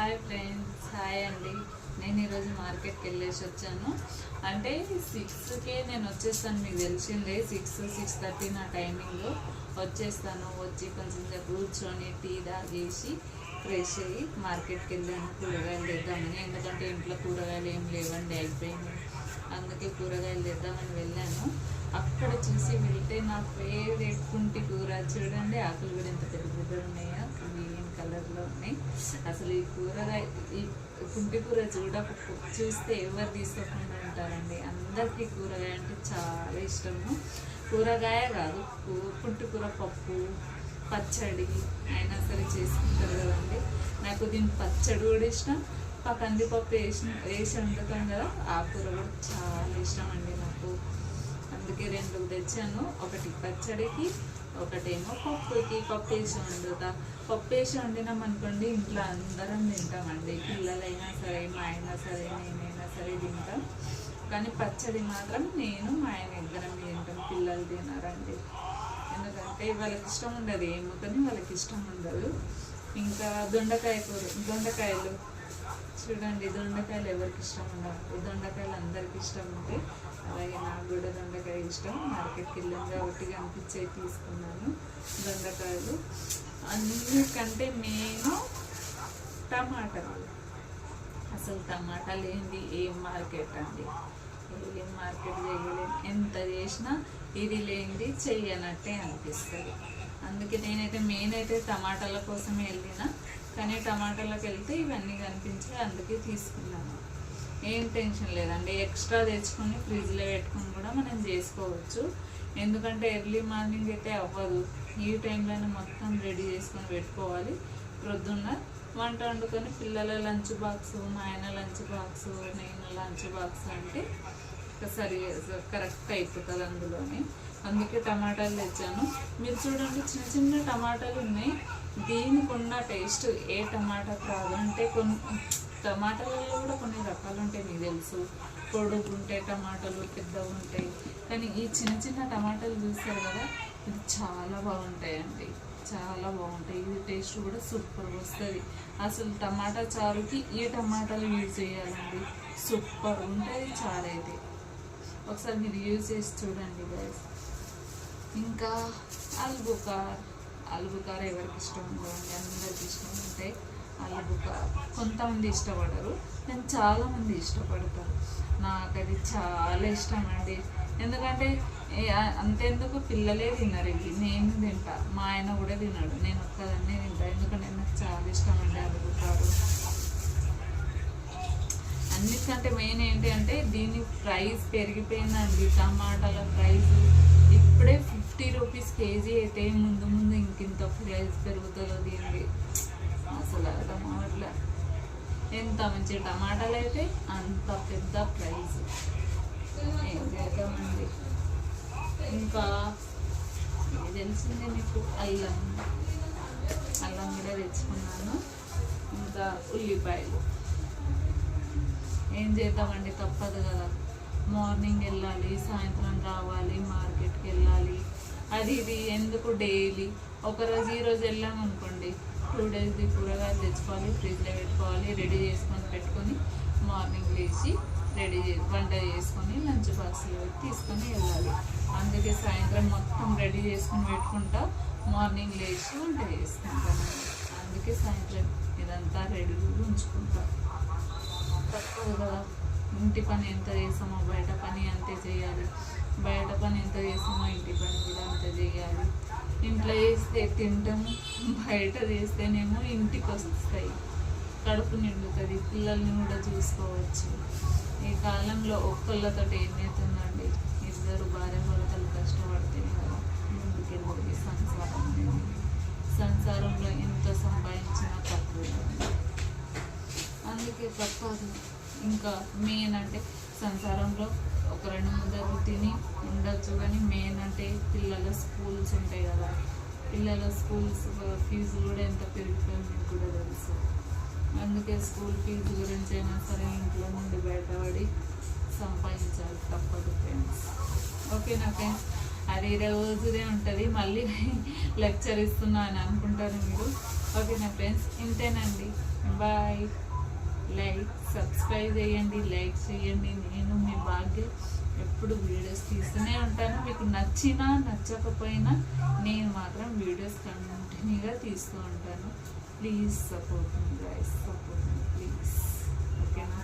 Hi friends, hi అండి. నేను ఈరోజు మార్కెట్కి వెళ్ళేసి వచ్చాను. అంటే 6కే నేను వచ్చేస్తాను. మీకు తెలిసిందే 6-6:30 నా టైమింగ్. వచ్చేస్తాను. వచ్చి కొంచెం కూర్చొని టీ తాగేసి ఫ్రెష్ అయ్యి మార్కెట్కి వెళ్ళాను కూరగాయలు తెద్దామని. ఎందుకంటే ఇంట్లో కూరగాయలు ఏం లేవండి, అయిపోయింది. అందుకే కూరగాయలు తెద్దామని వెళ్ళాను. అక్కడ చూసి వెళ్తే నా ఫేవరెట్ కుంటి కూర చూడండి. ఆకులు కూడా ఎంత పెద్ద పెద్ద ఉన్నాయో, గ్రీన్ కలర్లో ఉన్నాయి. అసలు ఈ కూరగాయ, ఈ కుంటి కూర చూస్తే ఎవరు తీసుకోకుండా ఉంటారండి. అందరికీ కూరగాయ అంటే చాలా ఇష్టము. కూరగాయ కాదు, కుంటి కూర పప్పు పచ్చడి అయినా సరే చేసుకుంటారు కదండి. నాకు దీని పచ్చడి కూడా ఇష్టం. కందిపప్పు వేసి వండుతాం కదా, ఆ కూర కూడా చాలా ఇష్టం అండి నాకు. అందుకే 2 తెచ్చాను. ఒకటి పచ్చడికి, ఒకటేమో పప్పుకి. పప్పు వేసి వండుతా. పప్పు వేసి వండినాం అనుకోండి, ఇంట్లో అందరం తింటామండి. పిల్లలైనా సరే, మా అయినా సరే, నేనైనా సరే తింటాం. కానీ పచ్చడి మాత్రం నేను, మా ఆయన ఇద్దరం తింటాం. పిల్లలు తినారండి. ఎందుకంటే వాళ్ళకి ఇష్టం ఉండదు, ఏముకొని వాళ్ళకి ఇష్టం ఉండదు. ఇంకా దొండకాయలు చూడండి. దొండకాయలు ఎవరికి ఇష్టం ఉండవు? దొండకాయలు అందరికి ఇష్టం ఉంటాయి. అలాగే నాకు కూడా దొండకాయ ఇష్టం. మార్కెట్కి వెళ్ళాను కాబట్టి కనిపించే తీసుకున్నాను దొండకాయలు. అన్నికంటే నేను టమాటాలు. అసలు టమాటాలు ఏంటి, ఏం మార్కెట్ అండి. ఏం మార్కెట్ చేయలేము. ఎంత చేసినా ఇది లేనిది చెయ్యనట్టే అనిపిస్తుంది. అందుకే నేనైతే మెయిన్ అయితే టమాటాల కోసమే వెళ్ళిన. కానీ టమాటాలకు వెళ్తే ఇవన్నీ కనిపించి అందుకే తీసుకున్నాను. ఏం టెన్షన్ లేదండి. ఎక్స్ట్రా తెచ్చుకొని ఫ్రిడ్జ్లో పెట్టుకొని కూడా మనం చేసుకోవచ్చు. ఎందుకంటే ఎర్లీ మార్నింగ్ అయితే అవ్వదు. ఈ టైంలోనే మొత్తం రెడీ చేసుకొని పెట్టుకోవాలి. ప్రొద్దున్న వంట వండుకొని పిల్లల లంచ్ బాక్స్, మా ఆయన లంచ్ బాక్స్, నేను లంచ్ బాక్స్ అంటే కరెక్ట్ అయిపోతుంది అందులోనే. అందుకే టమాటాలు తెచ్చాను. మీరు చూడండి, చిన్న చిన్న టమాటాలు ఉన్నాయి. దీనికి ఉన్న టేస్ట్ ఏ టమాటాకు రాదు. అంటే టమాటాలలో కూడా కొన్ని రకాలు ఉంటాయి, మీకు తెలుసు. పొడుగు ఉంటాయి టమాటాలు, పెద్దగా ఉంటాయి. కానీ ఈ చిన్న చిన్న టమాటాలు చూస్తారు కదా, ఇది చాలా బాగుంటాయండి. చాలా బాగుంటాయి. ఇది టేస్ట్ కూడా సూపర్ వస్తుంది. అసలు టమాటా చారుకి ఈ టమాటాలు యూజ్ చేయాలండి. సూపర్ ఉంటుంది చారు అయితే. ఒకసారి మీరు యూజ్ చేసి చూడండి గైస్. ఇంకా ఆలుబుకార్ ఎవరికి ఇష్టం ఉండదండి, అందరికి ఇష్టం ఉంటాయి. ఆలుబుకార్ కొంతమంది ఇష్టపడరు, కానీ చాలామంది ఇష్టపడతారు. నాకు అది చాలా ఇష్టం అండి. ఎందుకంటే అంతెందుకు, పిల్లలే తినరు ఇవి, నేను తింటా. మా ఆయన కూడా తినడు, నేను ఒక్కదాన్నే తింటా. ఎందుకంటే నాకు చాలా ఇష్టం అండి ఆలుబుకారు. అన్నిటికంటే మెయిన్ ఏంటి అంటే దీని ప్రైస్ పెరిగిపోయిందండి. టమాటాల ప్రైస్ ఇప్పుడే 50 రూపీస్ కేజీ అయితే, ముందు ముందు ఇంకింత ప్రైస్ పెరుగుతుందో దీనికి అసలు అర్థం అవ్వట్లే. ఎంత మంచి టమాటాలు అయితే అంత పెద్ద ప్రైస్. ఏం చేద్దామండి. ఇంకా తెలిసిందే మీకు, అల్లం కూడా తెచ్చుకున్నాను. ఇంకా ఉల్లిపాయలు. ఏం చేద్దామండి, తప్పదు కదా. మార్నింగ్ వెళ్ళాలి, సాయంత్రం రావాలి, మార్కెట్కి వెళ్ళాలి. అది ఇది ఎందుకు డైలీ ఒకరోజు ఈరోజు వెళ్ళామనుకోండి, 2 డేస్ది కూరగాయలు తెచ్చుకోవాలి, ఫ్రిడ్జ్లో పెట్టుకోవాలి, రెడీ చేసుకొని పెట్టుకొని మార్నింగ్ లేచి వంట చేసుకొని లంచ్ బాక్స్లో తీసుకొని వెళ్ళాలి. అందుకే సాయంత్రం మొత్తం రెడీ చేసుకొని పెట్టుకుంటా, మార్నింగ్ లేచి వంట చేసుకుంటాను. అందుకే సాయంత్రం ఇదంతా రెడీగా ఉంచుకుంటా. తప్పదు కదా. ఇంటి పని ఎంత చేస్తామో బయట పని అంతే చేయాలి. బయట పని ఎంత చేస్తామో ఇంటి పని కూడా అంత చేయాలి. ఇంట్లో చేస్తే తింటాము, బయట చేస్తేనేమో ఇంటికి వస్తాయి, కడుపు నిండుతుంది, పిల్లల్ని కూడా చూసుకోవచ్చు. ఈ కాలంలో ఒక్కళ్ళతో ఏం అవుతుందండి, 2 భార్యాభర్తలు కష్టపడితేనే కదా ముందుకెళ్ళి సంసారంలో ఎంత సంపాదించినా తక్కువ. అందుకే తప్పదు. ఇంకా మెయిన్ అంటే సంసారంలో ఒక 2 ముద్దలు తిని ఉండొచ్చు, కానీ మెయిన్ అంటే పిల్లల స్కూల్స్ ఉంటాయి కదా. పిల్లల స్కూల్స్ ఫీజు కూడా ఎంత పెరిగిపోయింది మీకు కూడా తెలుసు. అందుకే స్కూల్ ఫీజు గురించి అయినా సరే ఇంట్లో నుండి బయటపడి సంపాదించాలి, తప్పదు ఫ్రెండ్స్. ఓకేనా ఫ్రెండ్స్, అది రోజుదే ఉంటుంది. మళ్ళీ లెక్చర్ ఇస్తున్నా అని అనుకుంటారు మీరు. ఓకేనా ఫ్రెండ్స్, ఇంతేనండి. బాయ్. సబ్స్క్రైబ్ చేయండి, లైక్ చేయండి. నేను మీ భాగ్య ఎప్పుడు వీడియోస్ తీస్తూనే ఉంటాను. మీకు నచ్చినా నచ్చకపోయినా నేను మాత్రం వీడియోస్ కంటిన్యూగా తీస్తూ ఉంటాను. Please support me guys, support me please. ఓకేనా.